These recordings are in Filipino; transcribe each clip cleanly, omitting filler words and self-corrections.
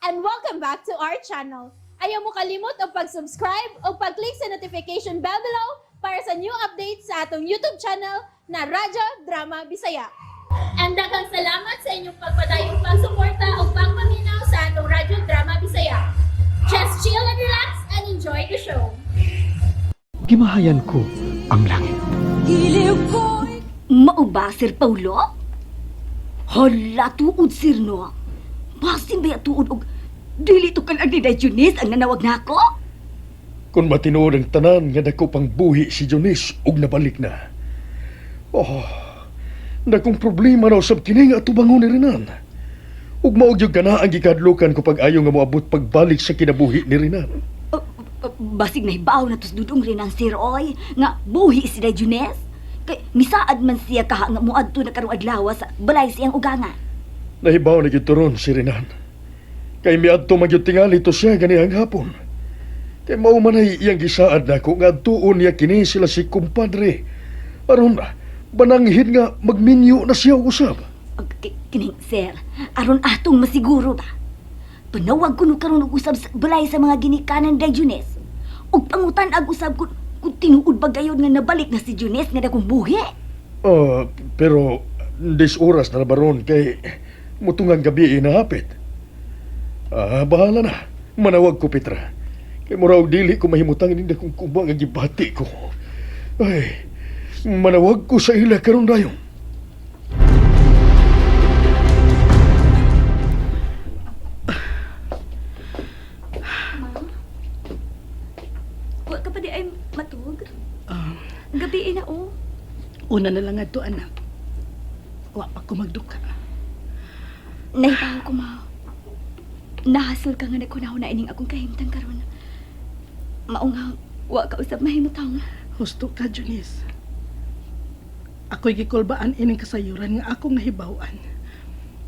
and welcome back to our channel. Ayaw mo kalimot o pag-subscribe o pag-click sa notification bell below para sa new updates sa atong YouTube channel na Radyo Drama Bisaya. And daghang salamat sa inyong pagpadayong pagsuporta o pagpaminaw sa atong Radyo Drama Bisaya. Just chill and relax and enjoy the show. Gimahayan ko ang langit. Mao ba, Sir Paulo? Hala, tuod, Sir, no? Basin ba tuod og dili to kan agni Dionis ang nanawag na ako? Kung matinuod ang tanan nga dako pang buhi si Dionis ug nabalik na. Oh, dakong problema na usab kini nga tubangon ni Renan. Ug maog gyud kana ang gikadlukan ko pag ayo nga moabot pagbalik sa kinabuhi ni Renan. Basig na hibaw na tos dudong rin ang Sir Oy nga buhi si Dionis. Kay misaad man siya kaha nga muadto na karong adlaw sa balay siyang uganga. Nahibaw na gyud turon si Renan. Kay miadto man gyud tingali to siya ganihang hapon. Kay mao man ay iyang gisaad nako nga adtuon niya kini sila si kumpadre. Aron bananghid nga magminyo na siya usab. Kining, Sir, aron atong masiguro ba? Panawag ko no karon og usab sa balay sa mga ginikanan ni Dionis. Ug pangutan ag usab kung tinuod ba gayon nga nabalik na si Dionis nga dakong buhi. Pero 10 oras na baron kay mutungang gabi inahapit. Bahala na. Manawag ko, Petra. Kay mura og dili ko mahimutang ninda kung kuba nga gibati ko. Ay, manawag ko sa ila karon dayon. Wa ka pa di ay matug? Gabi na o. Una na lang ato, anak. Wa pa ko magduka. Nahibaw ko, ma. Nahasol ka nga nakunaw na ining akong kahimtang karon. Mao nga, wa ka usab mahimutang. Husto ka, Junice. Ako'y gikulbaan ining kasayuran nga akong nahibawan.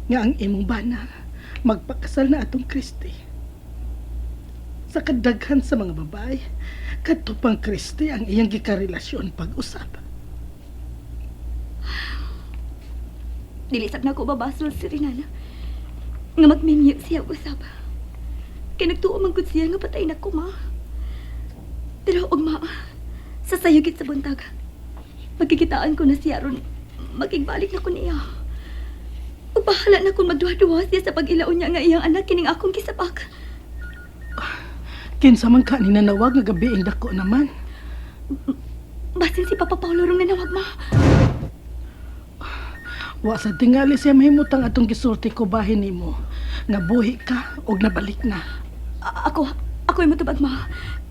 Nga ang imong bana, magpakasal na atong Kristi. Sa kadaghan sa mga babae, kadto pang Kristi ang iyang gikarelasyon pag-usap. Nilisap na ko babasol si Rinana. Nga magminyo siya usab. Kaya nagtuo man gud siya nga patay na ko, ma. Pero og ma, sa sayugit sa buntag, magkikitaan ko na siya ron, makigbalik na ko niya. Ug bahala na kung magduha-duha siya sa pag-ilaon niya nga iyang anak kining akong gisapak. Kinsa man ka ni nanawag nga gabi ang dako naman. Basin si Papa Paulo rong nanawag, ma. Wa sa tingali siya mahimutang atong gisulti ko bahin nimo. Nga buhi ka og nabalik na. Ako yung matubag, ma.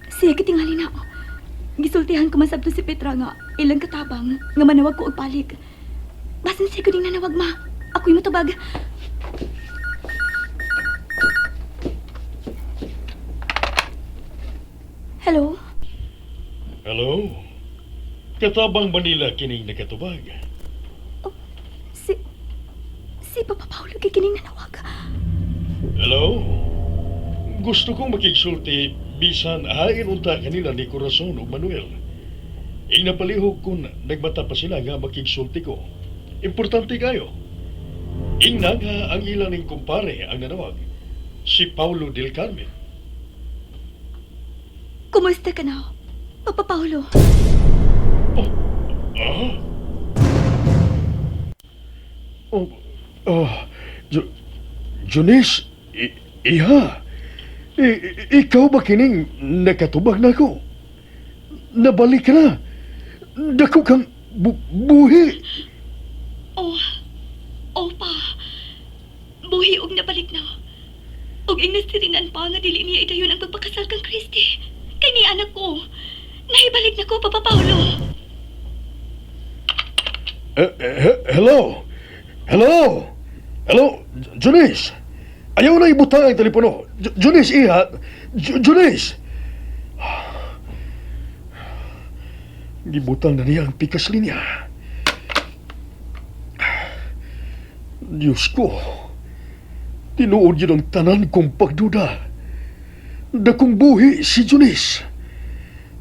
Siya kitingali na. Gisultihan ko masabto si Petra nga ilang katabang nga manawag ko og balik. Basin siya ko ding nanawag, ma. Ako yung matubag. Hello? Hello? Katabang Manila kining nakatubag. Si Papa Paulo kikining nanawag. Hello? Gusto kong makigsulti bisan hain unta kanila ni Corazon ug Manuel. Napalihog kung nagbata pa sila nga makigsulti ko. Importante kayo. Ingna nga ang ilang ning kumpare ang nanawag, si Paulo del Carmen. Kumusta ka na, Papa Paulo? Junice, iha, ikaw ba kining nakatubag na ko? Nabalik ka na. Dako kang buhi. Opa. Buhi og nabalik na. Og ing nasirinan pa nga dili niya idayon ang pagpakasal kang Kristi. Kay ni anak ko. Nahibalik na ko, Papa Paulo. Hello? Hello, Junice? Ayaw na ibutang ang telepono. Junice, iha. Junice! Gibutang na niya ang pikas linya. Diyos ko, tinuod yun ang tanan kong pagduda. Dakong buhi si Junice.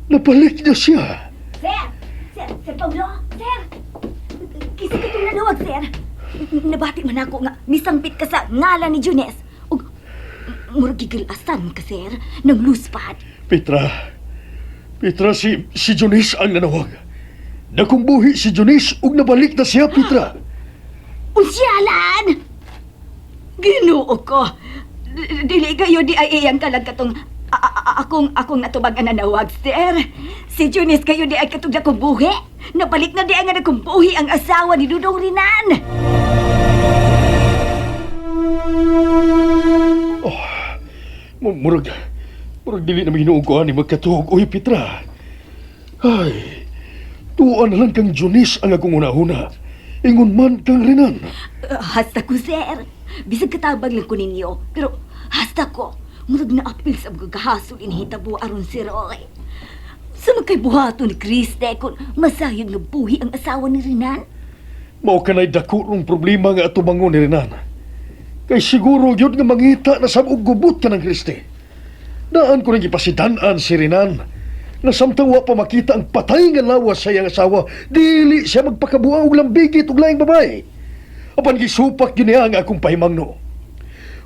Napalik niya siya. Sir Paulo, Sir! Kisa ka itong nanawag, Sir. Nabati man ako nga misampit ka sa ngalan ni Dionis. Ug murag gigilasan ka, sir. Nang luspad. Petra, si Jonis ang nanawag. Nakumbuhi si Jonis ug nabalik na siya, Petra. Unsyalan! Ginoo ko. Dili kayo di ay iyang kalag katong akong natubag nga nanawag, sir. Si Junis kayo di ay katong nakumbuhi. Nabalik na di ay nga nakumbuhi ang asawa ni Dudong Rinan. Murag dili na hinuog ko ani magkatuog. Uy, Petra. Ay, tuan na lang kang Jonis ang akong una-una. Ingon man kang Rinan. Hasta ko, sir. Bisag katabang lang ko ninyo. Pero hasta ko, murag na apil sa magagahasol inhitabo aron si Roy. Sa magkay buhato ni Kriste kung masayod nga buhi ang asawa ni Rinan. Mao kanay dako rong problema nga atubangon ni Rinan. Kay siguro yun nga mangita na sabog gubot ka ng Kriste. Daan ko nang ipasidanan si Rinan na samtang wa pa makita ang patay nga lawas sa iyang asawa, dili siya magpakabuang og lambigit og laing babae. Apan gisupak yun niya ang akong pahimangno.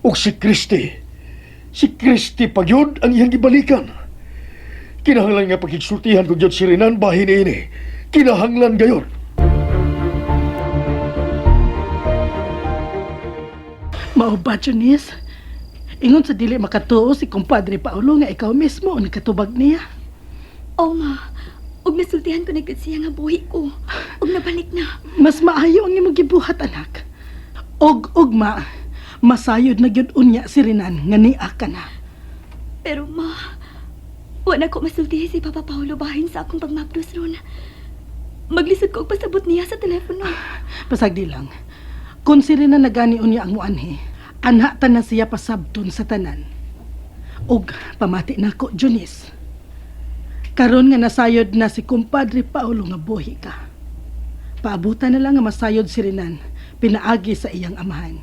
Og si Kriste pagyod ang iyang gibalikan. Kinahanglan nga pagigsultihan ko gyud si Rinan bahin ini. Kinahanglan gayon. Mao ba, Junice? Ingon sa dili makatuo si kumpadre Paulo nga ikaw mismo ang katubag niya. Oo, ma. Og nasultihan ko na gud siya nga buhi ko. Og nabalik na. Mas maayo ang imong gibuhat, anak. Og ugma, masayod na gyud unya si Rinan nga niya ka na. Pero ma, wala ko masultihan si Papa Paulo bahin sa akong pagmapdos ron. Maglisod ko og pasabot niya sa telepono. Pasagdi lang. Kung si Rinan nagani unya ang muanhi, anhatan na siya pasabton sa tanan. Og pamati na ko, Junice. Karon nga nasayod na si kumpadre Paulo nga buhi ka. Paabutan na lang nga masayod si Rinan, pinaagi sa iyang amahan.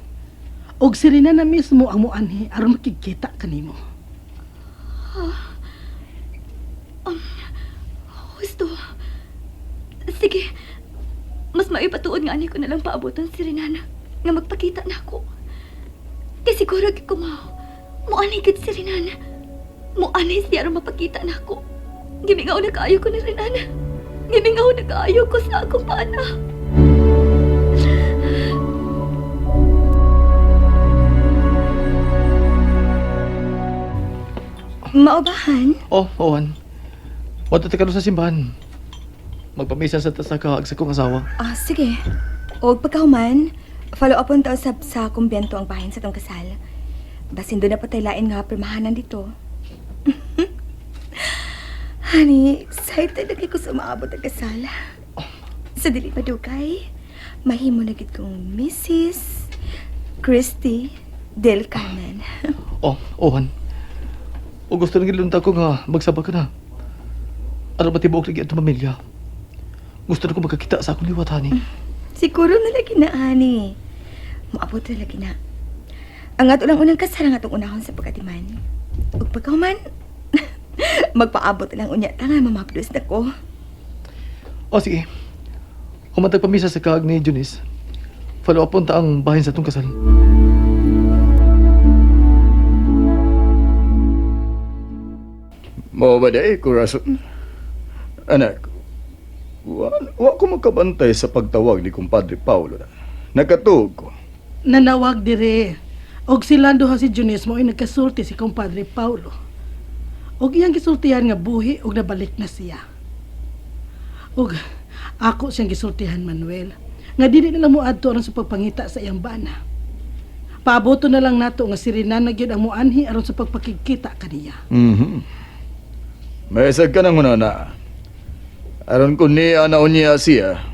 Og si Rinan na mismo ang muanhi aron makikita kanimo. Gusto. Sige. Mas maipatuod nga ani ko na lang paabutan si Rinan nga magpakita na ako. Kaya siguro ko muanigid si Rinan. Muanay siya aron mapakita na ako. Gimingaw na kaayo ko ni Rinan. Gimingaw na kaayo ko sa akong pana. Maubahan? Oh, Owen. Wadto ka sa simbahan. Magpamisa sa tasaka sa kong asawa. Sige. O pagkahuman, follow up on tausap sa kumbento ang bahin sa tong kasal. Basin doon na pataylain nga pirmahanan dito. Honey, excited lagi ko sa maabot ang kasal. Sa dili madugay, mahimo na gid kong Mrs. Christy Del Carmen. Oh, Owen. O gusto nang ilunta ko nga magsaba ka na. Aram matibok lagi ang pamilya. Gusto na ko magkakita sa akong liwat, honey. Siguro na lagi na, honey. Maabot na lagi na. Ang ato lang unang kasal ang atong unahon sa pagkatiman. Ug pagkahuman, magpaabot lang unya ta nga mamapdos na ko. O sige. Humantag pamisa sa kaag ni Junis. Follow up ta ang bahin sa itong kasal. Mao ba day, Corazon? Anak, wa ko magkabantay sa pagtawag ni kumpadre Paulo na. Nakatuog ko. Nanawag dire. Og sila duha si Junice mo ay nagkasulti si kumpadre Paulo. Og iyang gisultihan nga buhi og nabalik na siya. Og ako siyang gisultihan, Manuel, nga dili nila mo adto aron sa pagpangita sa iyang bana. Paaboto na lang nato nga si Rinan na gyud ang muanhi aron sa pagpakikita kaniya. May isag ka nang na. Aron ko niya naon niya siya,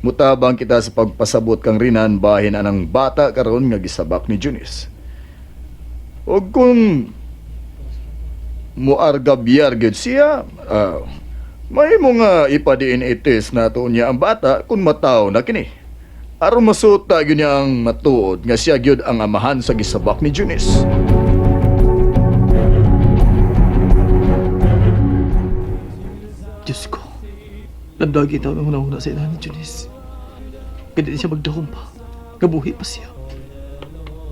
mutabang kita sa pagpasabot kang Rinan bahin anang bata karon nga gisabak ni Junis. Og kung muargabyar gyud siya, may mga ipa-DNA test na to niya ang bata kung mataw na kini. Aron masuta gyud niya ang matuod nga siya gyud ang amahan sa gisabak ni Junis. Diyos ko. Landagi daw ng una-una sa ina ni Junis. Kaya siya magdahom pa. Gabuhi pa siya.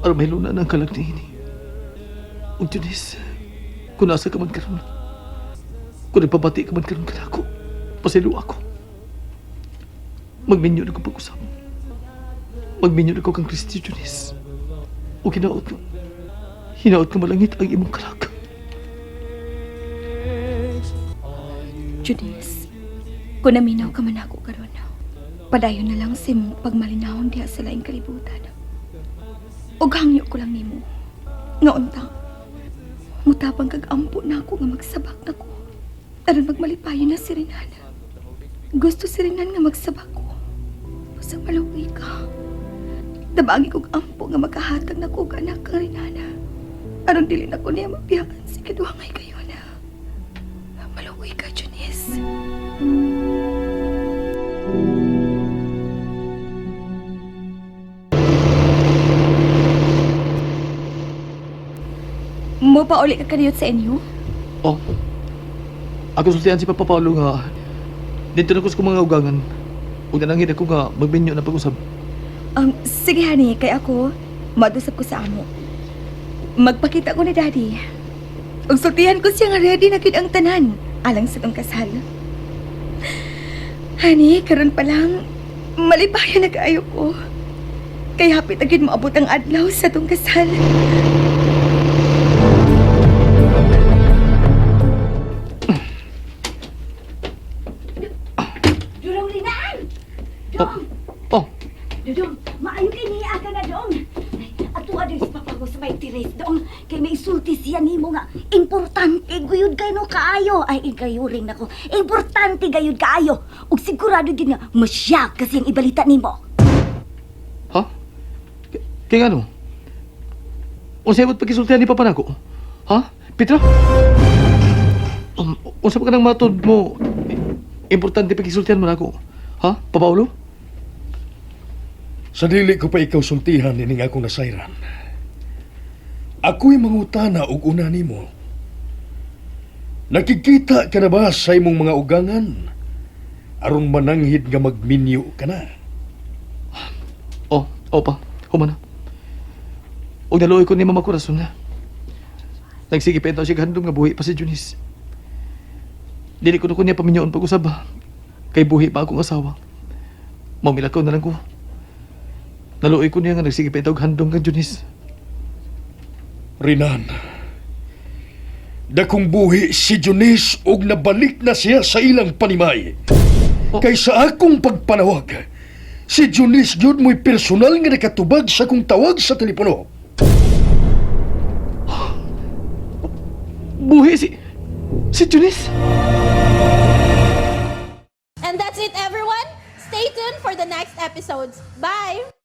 Aram may luna ng kalag ni ini. O Junis, kung nasa ka man karon, kung nagpabati ka man karon ka na ako, pasilo ako. Magminyo na ko pag-usap. Magminyo na ko kang Kristi, Junis. O hinaot ko malangit ang imong kalag. Junis, kung naminaw ka man ako karon, padayon na lang sa imong pagmalinahon diha sa laing kalibutan. Ug hangyo ko lang nimo nga unta mutabang kag ampo na ako nga magsabak nako aron magmalipayon na si Renan. Gusto si Renan nga magsabak ko sa maluwi ka. Dabagi kog ampo nga makahatag nako og anak kang Renan aron dili na ko niya mabiyakan si kaduhangay kayo na. Maluwi ka, Junis. Mo pa uli ka kaniyot sa inyo? Oh, ako sultihan si Papa Paulo nga dito na ko sa mga ugangan. Huwag na langit ako nga magminyo na pag-usap. Sige honey, kay ako, madusap ko sa amo. Magpakita ko ni Daddy. Ug sultihan ko siya nga ready na gid ang tanan alang sa tong kasal. Honey, karon pa lang malipayan na kaayo ko. Kay hapit agad maabot ang adlaw sa tong kasal. Dudong Renan! Oh, Dudong, maayo kay niya ka na dong. Ato adres papa ko sa may Teres dong. Kay may isulti siya nimo nga importante gayud kay no kaayo. Ay igayuring nako. Importante gayud kaayo. Ug sigurado din nga masyak kasi ang ibalita nimo. ha? Kaya ano? Unsa ibot pagisultihan ni Papa nako? Ha? Petra? Unsa pa ka nang matod mo? Importante pagisultihan mo nako. Ha? Papa Paulo? Sa dili ko pa ikaw sultihan nining akong nasayran. Ako'y mangutana og una nimo. Nakikita ka na ba sa imong mga ugangan? Aron mananghid nga magminyo ka na. Oh, pa. Humana. Huwag naluoy ko ni Mama Corazon na. Nagsige pa ito siya handong nga buhi pa si Junis. Dili ko na ko niya paminyoon pag-usab. Kay buhi pa akong asawa. Mamilakaw na lang ko. Naluoy ko niya nga nagsige pa ito handong kang Junis. Renan, dakong buhi si Junis og nabalik na siya sa ilang panimay. Kaysa akong pagpanawag, si Junis gyud mo'y personal nga nakatubag sa kong tawag sa telepono. Buhi si Junis? And that's it, everyone. Stay tuned for the next episodes. Bye!